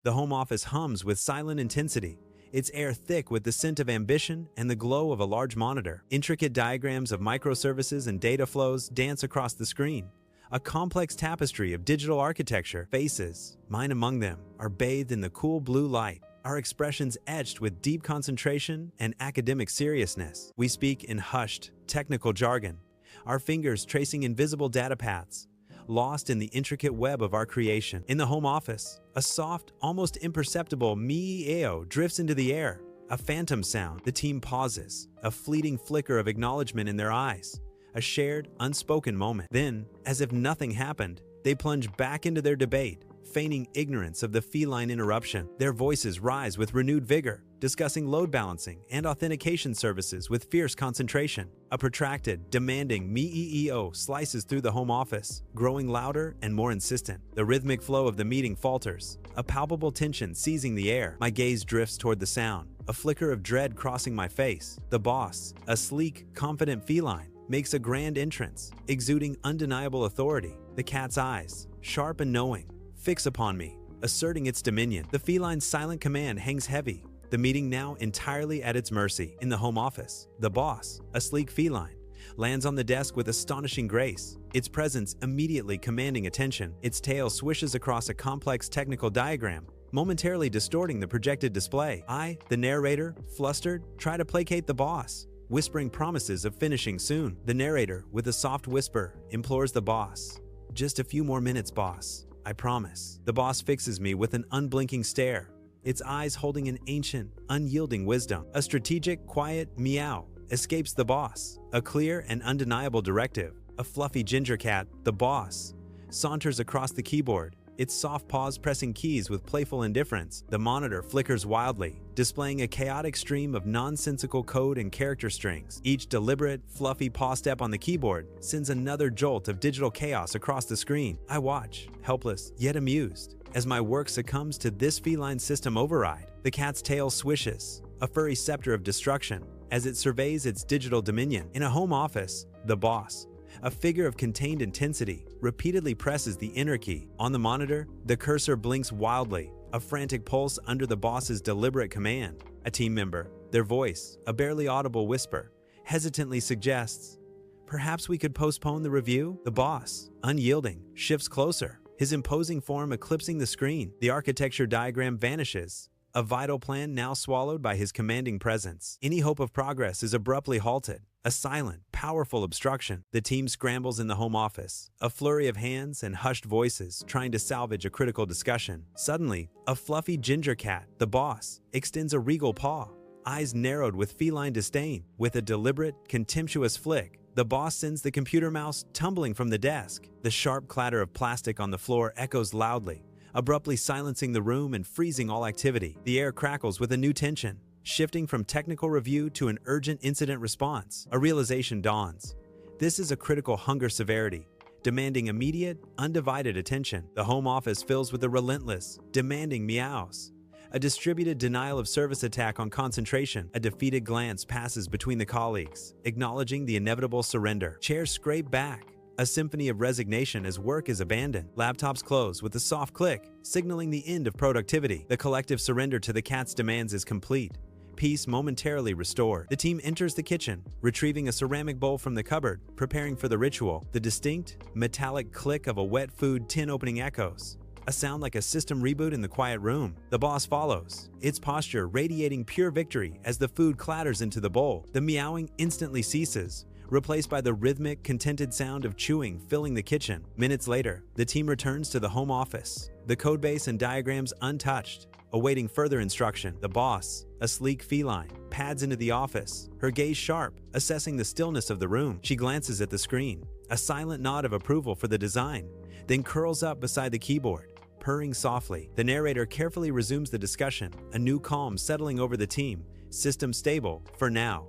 The home office hums with silent intensity, its air thick with the scent of ambition and the glow of a large monitor. Intricate diagrams of microservices and data flows dance across the screen. A complex tapestry of digital architecture. Faces, mine among them, are bathed in the cool blue light, our expressions etched with deep concentration and academic seriousness. We speak in hushed, technical jargon, our fingers tracing invisible data paths, lost in the intricate web of our creation. In the home office, a soft, almost imperceptible meow drifts into the air, a phantom sound. The team pauses, a fleeting flicker of acknowledgement in their eyes, a shared, unspoken moment. Then, as if nothing happened, they plunge back into their debate, feigning ignorance of the feline interruption. Their voices rise with renewed vigor, discussing load balancing and authentication services with fierce concentration. A protracted, demanding meow slices through the home office, growing louder and more insistent. The rhythmic flow of the meeting falters, a palpable tension seizing the air. My gaze drifts toward the sound, a flicker of dread crossing my face. The boss, a sleek, confident feline, makes a grand entrance, exuding undeniable authority. The cat's eyes, sharp and knowing, fix upon me, asserting its dominion. The feline's silent command hangs heavy, the meeting now entirely at its mercy. In the home office, the boss, a sleek feline, lands on the desk with astonishing grace, its presence immediately commanding attention. Its tail swishes across a complex technical diagram, momentarily distorting the projected display. I, the narrator, flustered, try to placate the boss, whispering promises of finishing soon. The narrator, with a soft whisper, implores the boss, "Just a few more minutes, boss. I promise." The boss fixes me with an unblinking stare, its eyes holding an ancient, unyielding wisdom. A strategic, quiet meow escapes the boss, a clear and undeniable directive. A fluffy ginger cat, the boss, saunters across the keyboard, its soft paws pressing keys with playful indifference. The monitor flickers wildly, displaying a chaotic stream of nonsensical code and character strings. Each deliberate, fluffy paw step on the keyboard sends another jolt of digital chaos across the screen. I watch, helpless yet amused, as my work succumbs to this feline system override. The cat's tail swishes, a furry scepter of destruction, as it surveys its digital dominion. In a home office, the boss, a figure of contained intensity, repeatedly presses the enter key. On the monitor, the cursor blinks wildly, a frantic pulse under the boss's deliberate command. A team member, their voice, a barely audible whisper, hesitantly suggests, "Perhaps we could postpone the review?" The boss, unyielding, shifts closer, his imposing form eclipsing the screen. The architecture diagram vanishes, a vital plan now swallowed by his commanding presence. Any hope of progress is abruptly halted, a silent, powerful obstruction. The team scrambles in the home office, a flurry of hands and hushed voices trying to salvage a critical discussion. Suddenly, a fluffy ginger cat, the boss, extends a regal paw, eyes narrowed with feline disdain. With a deliberate, contemptuous flick, the boss sends the computer mouse tumbling from the desk. The sharp clatter of plastic on the floor echoes loudly, abruptly silencing the room and freezing all activity. The air crackles with a new tension, shifting from technical review to an urgent incident response. A realization dawns. This is a critical hunger severity, demanding immediate, undivided attention. The home office fills with a relentless, demanding meows, a distributed denial of service attack on concentration. A defeated glance passes between the colleagues, acknowledging the inevitable surrender. Chairs scrape back, a symphony of resignation as work is abandoned. Laptops close with a soft click, signaling the end of productivity. The collective surrender to the cat's demands is complete, peace momentarily restored. The team enters the kitchen, retrieving a ceramic bowl from the cupboard, preparing for the ritual. The distinct, metallic click of a wet food tin opening echoes, a sound like a system reboot in the quiet room. The boss follows, its posture radiating pure victory as the food clatters into the bowl. The meowing instantly ceases, replaced by the rhythmic, contented sound of chewing filling the kitchen. Minutes later, the team returns to the home office, the codebase and diagrams untouched, awaiting further instruction. The boss, a sleek feline, pads into the office, her gaze sharp, assessing the stillness of the room. She glances at the screen, a silent nod of approval for the design, then curls up beside the keyboard, purring softly. The narrator carefully resumes the discussion, a new calm settling over the team, system stable, for now.